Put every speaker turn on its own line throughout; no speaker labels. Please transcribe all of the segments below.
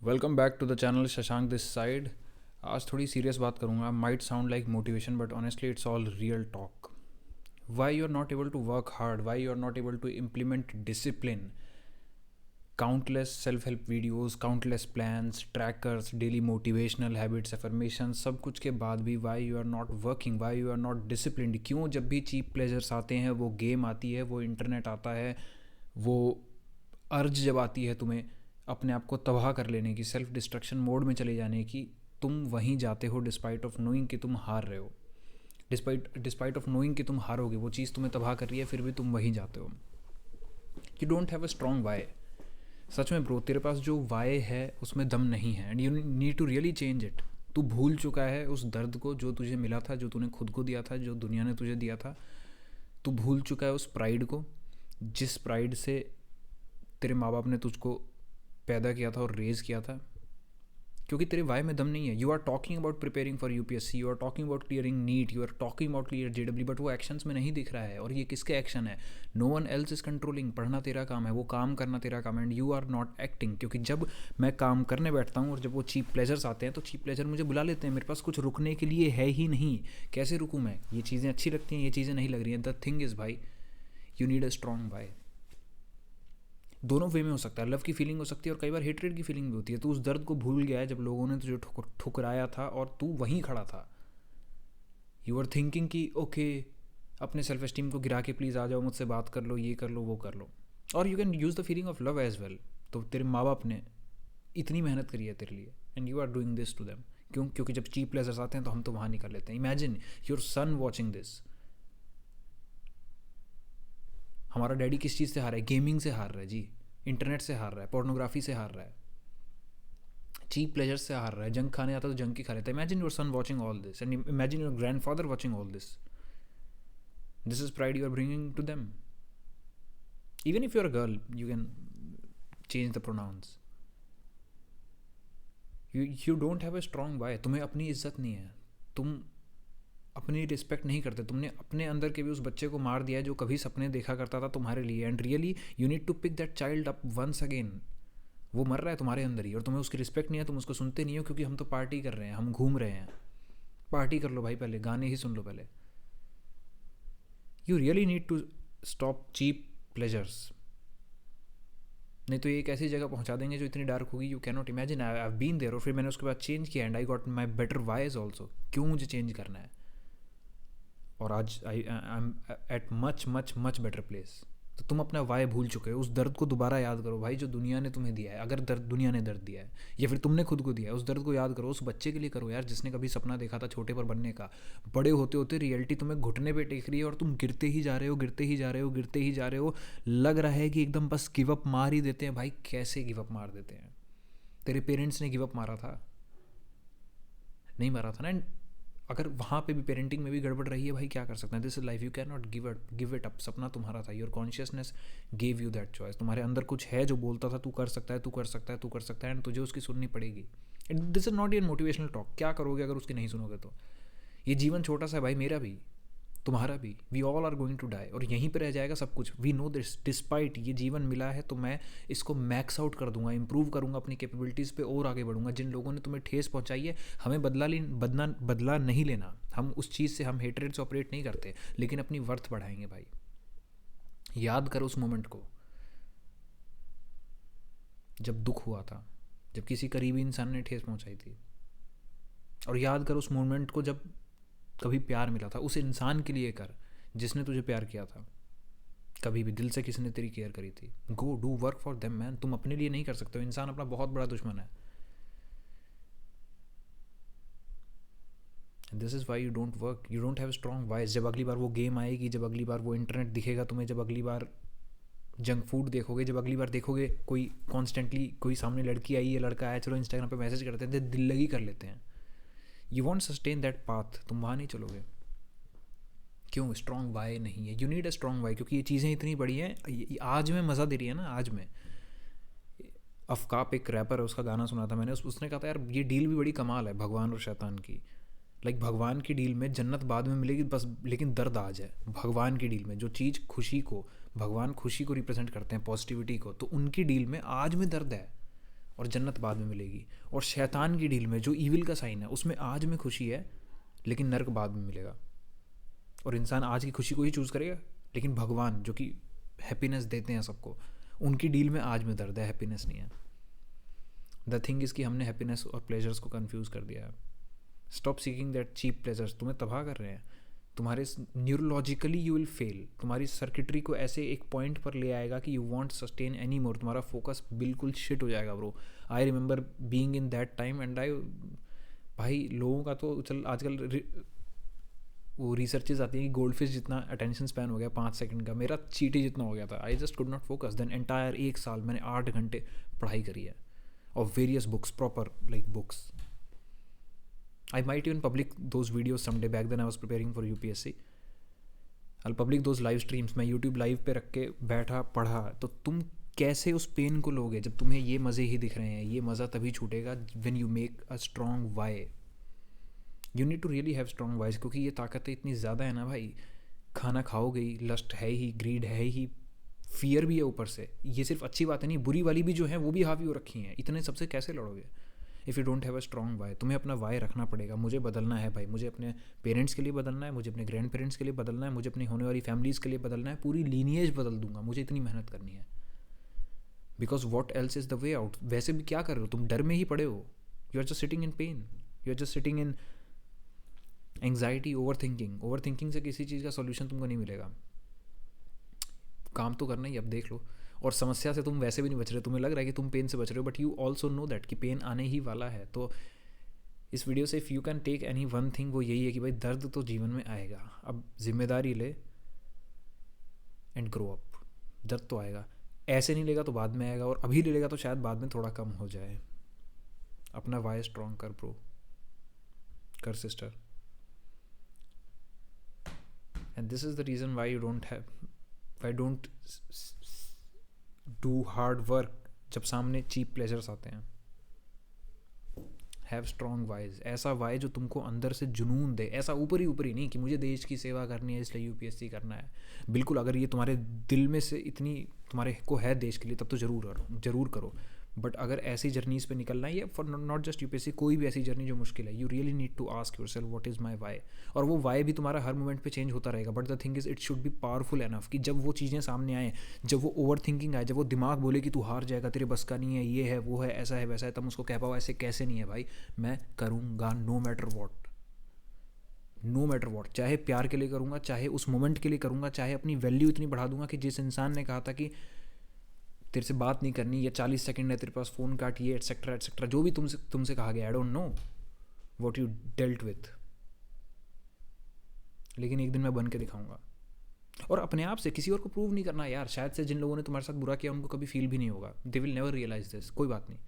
Welcome back to the channel Shashank this side. आज थोड़ी serious बात करूँगा। Might sound like motivation but honestly it's all real talk. Why you are not able to work hard, why you are not able to implement discipline, countless self help videos, countless plans, trackers, daily motivational habits, affirmation, सब कुछ के बाद भी why you are not working, why you are not disciplined. क्यों जब भी cheap pleasures आते हैं, वो गेम आती है, वो इंटरनेट आता है, वो अर्ज जब आती है तुम्हें अपने आप को तबाह कर लेने की, सेल्फ डिस्ट्रक्शन मोड में चले जाने की, तुम वहीं जाते हो डिस्पाइट ऑफ नोइंग कि तुम हार रहे हो। डिस्पाइट ऑफ नोइंग कि तुम हारोगे, वो चीज़ तुम्हें तबाह कर रही है, फिर भी तुम वहीं जाते हो। You don't have a strong why. सच में ब्रो, तेरे पास जो वाई है उसमें दम नहीं है and you need to really change it. तू भूल चुका है उस दर्द को जो तुझे मिला था, जो तूने खुद को दिया था, जो दुनिया ने तुझे दिया था। तू भूल चुका है उस प्राइड को, जिस प्राइड से तेरे माँ बाप ने तुझको पैदा किया था और रेज़ किया था। क्योंकि तेरे वाई में दम नहीं है। You are talking about preparing for UPSC, you are talking about clearing NEET, you are talking about clear JW, but वो एक्शंस में नहीं दिख रहा है। और ये किसके एक्शन है? No one else is controlling. पढ़ना तेरा काम है, वो काम करना तेरा काम है, and you are not acting. क्योंकि जब मैं काम करने बैठता हूँ और जब वो चीप प्लेजर्स आते हैं तो चीप प्लेजर मुझे बुला लेते हैं। मेरे पास कुछ रुकने के लिए है ही नहीं। कैसे रुकूँ मैं? ये चीज़ें अच्छी लगती हैं, ये चीज़ें नहीं लग रही हैं। द थिंग इज़ भाई, you need a strong Y. दोनों वे में हो सकता है। लव की फीलिंग हो सकती है और कई बार हेट्रेड की फीलिंग भी होती है। तू उस दर्द को भूल गया है जब लोगों ने तुझे ठुकराया था और तू वहीं खड़ा था। यू आर थिंकिंग कि ओके, अपने सेल्फ एस्टीम को गिरा के प्लीज़ आ जाओ, मुझसे बात कर लो, ये कर लो, वो कर लो। और you can use the feeling of love as well. तो तेरे माँ बाप ने इतनी मेहनत करी है तेरे लिए and you are doing this to them. क्यों? क्योंकि जब चीप प्लेजर्स आते हैं तो हम तो वहाँ निकल लेते हैं। Imagine your son watching this. हमारा डैडी किस चीज़ से हार है? गेमिंग से हार रहा है जी, इंटरनेट से हार रहा है, पोर्नोग्राफी से हार रहा है, चीप प्लेजर से हार रहा है। जंक खाने आता तो जंक ही खा लेता है। Imagine your son watching all this and imagine your grandfather watching all this. This is pride you are bringing to them. Even if you are a girl, you can change the pronouns. You don't have a strong why. तुम्हें अपनी इज्जत नहीं है, तुम अपनी respect नहीं करते। तुमने अपने अंदर के भी उस बच्चे को मार दिया है जो कभी सपने देखा करता था तुम्हारे लिए। And really you need to pick that child up once again. वो मर रहा है तुम्हारे अंदर ही और तुम्हें उसकी रिस्पेक्ट नहीं है, तुम उसको सुनते नहीं हो। क्योंकि हम तो पार्टी कर रहे हैं, हम घूम रहे हैं। पार्टी कर लो भाई, पहले गाने ही सुन लो पहले। You really need to stop cheap pleasures. नहीं तो ये एक ऐसी जगह पहुंचा देंगे जो इतनी डार्क होगी, you can not imagine. I have been there. और फिर मैंने उसके बाद चेंज किया and I got my better wise also. क्यों मुझे चेंज करना है? और आज I am at much much much better place. तो तुम अपना वाई भूल चुके हो। उस दर्द को दोबारा याद करो भाई, जो दुनिया ने तुम्हें दिया है। अगर दर्द दुनिया ने दर्द दिया है या फिर तुमने खुद को दिया है, उस दर्द को याद करो। उस बच्चे के लिए करो यार, जिसने कभी सपना देखा था छोटे पर बनने का। बड़े होते होते रियलिटी तुम्हें घुटने पे टेक रही है और तुम गिरते ही जा रहे हो, गिरते ही जा रहे हो, गिरते ही जा रहे हो। लग रहा है कि एकदम बस गिव अप मार ही देते हैं। भाई कैसे गिव अप मार देते हैं? तेरे पेरेंट्स ने गिव अप मारा था? नहीं मारा था ना। अगर वहाँ पे भी पेरेंटिंग में भी गड़बड़ रही है, भाई क्या कर सकते हैं? This is life, you can not give it up. सपना तुम्हारा था, your consciousness gave you that choice. तुम्हारे अंदर कुछ है जो बोलता था तू कर सकता है, तू कर सकता है, तू कर सकता है, एंड तुझे उसकी सुननी पड़ेगी। This is not in motivational talk. क्या करोगे अगर उसकी नहीं सुनोगे तो? ये जीवन छोटा सा है भाई, मेरा भी, तुम्हारा भी। We all are going to die और यहीं पर रह जाएगा सब कुछ। We know this. डिस्पाइट ये जीवन मिला है तो मैं इसको मैक्स आउट कर दूंगा, इंप्रूव करूंगा अपनी कैपेबिलिटीज़ पे और आगे बढ़ूंगा। जिन लोगों ने तुम्हें ठेस पहुंचाई है, हमें बदला नहीं लेना। हम उस चीज़ से, हम हेटरेट से ऑपरेट नहीं करते, लेकिन अपनी वर्थ बढ़ाएंगे भाई। याद करो उस मोमेंट को जब दुख हुआ था, जब किसी करीबी इंसान ने ठेस पहुंचाई थी। और याद करो उस मोमेंट को जब कभी प्यार मिला था। उस इंसान के लिए कर जिसने तुझे प्यार किया था। कभी भी दिल से किसी ने तेरी केयर करी थी। Go do work for them man. तुम अपने लिए नहीं कर सकते हो। इंसान अपना बहुत बड़ा दुश्मन है। This is why you don't work, you don't have strong voice. जब अगली बार वो गेम आएगी, जब अगली बार वो इंटरनेट दिखेगा तुम्हें, जब अगली बार जंक फूड देखोगे, जब अगली बार देखोगे कोई कॉन्स्टेंटली कोई सामने लड़की आई है, लड़का आया, चलो इंस्टाग्राम पे मैसेज करते हैं, दिल लगी कर लेते हैं। You won't sustain that path, तुम वहाँ नहीं चलोगे। क्यों? स्ट्रॉन्ग वाई नहीं है। You need a strong Y, क्योंकि ये चीज़ें इतनी बड़ी हैं। आज में मज़ा दे रही है ना, आज में। अफकाप एक रैपर है, उसका गाना सुना था मैंने। उसने कहा था यार ये डील भी बड़ी कमाल है, भगवान और शैतान की। लाइक भगवान की डील में जन्नत बाद में मिलेगी बस, लेकिन दर्द आज है। भगवान की डील में जो चीज़ खुशी को, भगवान खुशी को रिप्रेजेंट करते हैं, पॉजिटिविटी को, तो उनकी डील में आज में दर्द है। और जन्नत बाद में मिलेगी। और शैतान की डील में जो ईविल का साइन है उसमें आज में खुशी है लेकिन नर्क बाद में मिलेगा। और इंसान आज की खुशी को ही चूज़ करेगा, लेकिन भगवान जो कि हैप्पीनेस देते हैं सबको, उनकी डील में आज में दर्द है, हैप्पीनेस नहीं है। द थिंग इज़ कि हमने हैप्पीनेस और प्लेजर्स को कन्फ्यूज़ कर दिया है। Stop seeking that cheap pleasures, तुम्हें तबाह कर रहे हैं। तुम्हारे न्यूरोलॉजिकली यू विल फेल, तुम्हारी सर्किटरी को ऐसे एक पॉइंट पर ले आएगा कि you won't sustain any more, तुम्हारा फोकस बिल्कुल शिट हो जाएगा bro. I remember being in that time and I, भाई लोगों का तो चल आजकल वो रिसर्चेज आती हैं कि गोल्ड फिश जितना अटेंशन स्पैन हो गया 5 सेकंड का, मेरा चीटी जितना हो गया था। I just could not focus. Then entire 1 साल मैंने 8 घंटे पढ़ाई करी है of various books, proper like books. I might even public those videos someday. Back then I was preparing for UPSC. I'll public those live streams. मैं YouTube live पे रख के बैठा पढ़ा। तो तुम कैसे उस पेन को लोगे जब तुम्हें ये मज़े ही दिख रहे हैं? ये मज़ा तभी छूटेगा when you make a strong why. You need to really have strong whys, क्योंकि ये ताकतें इतनी ज़्यादा है ना भाई। खाना खाओगे ही, लस्ट है ही, ग्रीड है ही, फियर भी है ऊपर से। ये सिर्फ अच्छी बात है नहीं, बुरी वाली भी जो है वो भी हावी हो रखी हैं। इतने सबसे कैसे लड़ोगे if you don't have a strong why? तुम्हें अपना वाई रखना पड़ेगा। मुझे बदलना है भाई, मुझे अपने पेरेंट्स के लिए बदलना है, मुझे अपने ग्रैंड पेरेंट्स के लिए बदलना है, मुझे अपनी होने वाली फैमिलीज़ के लिए बदलना है, पूरी लीनिएज बदल दूंगा, मुझे इतनी मेहनत करनी है। Because what else is the way out. वैसे भी क्या कर रहे हो तुम? डर में ही पड़े हो। You are just sitting in pain, you are just sitting in anxiety, over thinking. Over thinking से किसी चीज़ का सोल्यूशन तुमको नहीं मिलेगा। काम तो करना ही, अब देख लो। और समस्या से तुम वैसे भी नहीं बच रहे, तुम्हें लग रहा है कि तुम पेन से बच रहे हो, but you also know that कि पेन आने ही वाला है। तो इस वीडियो से if you can take any one thing, वो यही है कि भाई दर्द तो जीवन में आएगा, अब जिम्मेदारी ले एंड ग्रो अप। दर्द तो आएगा, ऐसे नहीं लेगा तो बाद में आएगा, और अभी ले लेगा तो शायद बाद में थोड़ा कम हो जाए। अपना वाई स्ट्रॉन्ग कर ब्रो, कर sister. And this is the reason why you don't have, why don't do hard work जब सामने चीप प्लेजर्स आते हैं। हैव स्ट्रॉन्ग वाइज, ऐसा वाई जो तुमको अंदर से जुनून दे। ऐसा ऊपरी ऊपरी नहीं कि मुझे देश की सेवा करनी है इसलिए यूपीएससी करना है। बिल्कुल, अगर ये तुम्हारे दिल में से इतनी तुम्हारे को है देश के लिए, तब तो ज़रूर करो। बट अगर ऐसी जर्नीज पे निकलना है, फॉर नॉट जस्ट यूपीएससी, कोई भी ऐसी जर्नी जो मुश्किल है, you really need to ask yourself what is my why. और वो वाई भी तुम्हारा हर मोमेंट पे चेंज होता रहेगा, but the thing is it should be powerful enough कि जब वो चीज़ें सामने आएँ, जब वो ओवर थिंकिंग आए, जब वो दिमाग बोले कि तू हार जाएगा, तेरे बस का नहीं है, ये है वो है, ऐसा है वैसा है, तब उसको कह पाओ ऐसे कैसे नहीं है भाई, मैं करूँगा no matter what. No matter what, चाहे प्यार के लिए करूँगा, चाहे उस मोमेंट के लिए करूँगा, चाहे अपनी वैल्यू इतनी बढ़ा दूंगा कि जिस इंसान ने कहा था कि तेरे से बात नहीं करनी, या 40 सेकंड है तेरे पास, फ़ोन काटिए, एटसेट्रा एटसेट्रा, जो भी तुमसे कहा गया, I don't know what you dealt with, लेकिन एक दिन मैं बन के दिखाऊंगा। और अपने आप से, किसी और को प्रूव नहीं करना यार। शायद से जिन लोगों ने तुम्हारे साथ बुरा किया उनको कभी फील भी नहीं होगा, they will never realize this. कोई बात नहीं,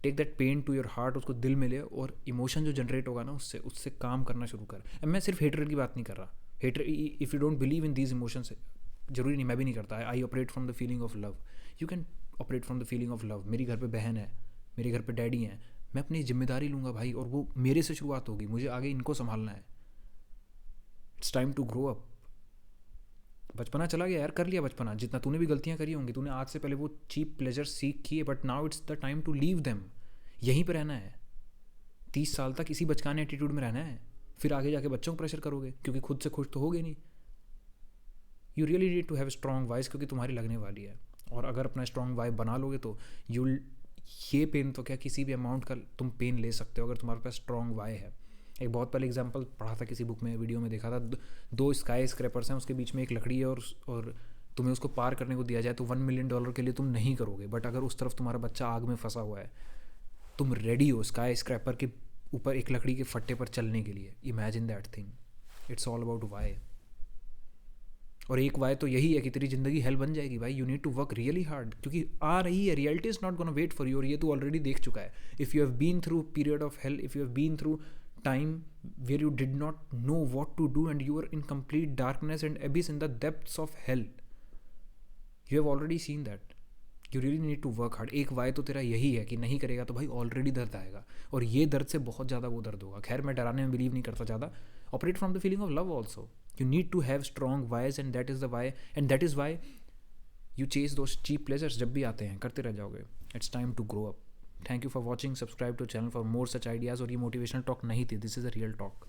take that pain to your heart, उसको दिल में ले, और इमोशन जो जनरेट होगा ना उससे काम करना शुरू कर। मैं सिर्फ हेटरेट की बात नहीं कर रहा। Hater, if you don't believe in these emotions, जरूरी नहीं, मैं भी नहीं करता। I operate from the feeling of love. You can operate from the feeling of love. मेरी घर पे बहन है, मेरे घर पे डैडी हैं, मैं अपनी जिम्मेदारी लूँगा भाई, और वो मेरे से शुरुआत होगी, मुझे आगे इनको संभालना है। It's time to grow up. बचपना चला गया यार, कर लिया बचपना, जितना तूने भी गलतियाँ करी होंगी, तूने आज से पहले वो चीप प्लेजर सीख किए, but now it's the time to leave them. यहीं पर रहना है 30 साल तक, इसी बचकाने एटीट्यूड में रहना है, फिर आगे जाके बच्चों को प्रेशर करोगे, क्योंकि खुद से खुश तो होगे नहीं। You really need to have strong whys, क्योंकि तुम्हारी लगने वाली है। और अगर अपना स्ट्रॉन्ग वाइब बना लोगे तो ये पेन तो क्या, किसी भी अमाउंट का तुम पेन ले सकते हो अगर तुम्हारे पास स्ट्रॉन्ग वाई है। एक बहुत पहले एग्जांपल पढ़ा था किसी बुक में, वीडियो में देखा था, 2 स्काई स्क्रैपर्स हैं, उसके बीच में एक लकड़ी है, और तुम्हें उसको पार करने को दिया जाए तो $1 मिलियन के लिए तुम नहीं करोगे। बट अगर उस तरफ तुम्हारा बच्चा आग में फंसा हुआ है, तुम रेडी हो स्काई स्क्रैपर के ऊपर एक लकड़ी के फट्टे पर चलने के लिए। Imagine that thing. It's all about why. और एक वाई तो यही है कि तेरी जिंदगी हेल बन जाएगी भाई। You need to work really hard, क्योंकि आ रही है, reality is not gonna wait for you, और ये तू ऑलरेडी देख चुका है। If you have been through period of hell, if you have been through time where you did not know what to do and you were in complete darkness and abyss in the depths of hell, you have already seen that. You really need to work hard. एक Y तो तेरा यही है कि नहीं करेगा तो भाई ऑलरेडी दर्द आएगा, और ये दर्द से बहुत ज़्यादा वो दर्द होगा। खैर, मैं डराने में बिलीव नहीं करता ज़्यादा। Operate from the feeling of love also. You need to have strong whys, and that is the why, and that is why you chase those cheap pleasures जब भी आते हैं, करते रह जाओगे. It's time to grow up. Thank you for watching. Subscribe to channel for more such ideas. और ये motivational talk नहीं थी, this is a real talk.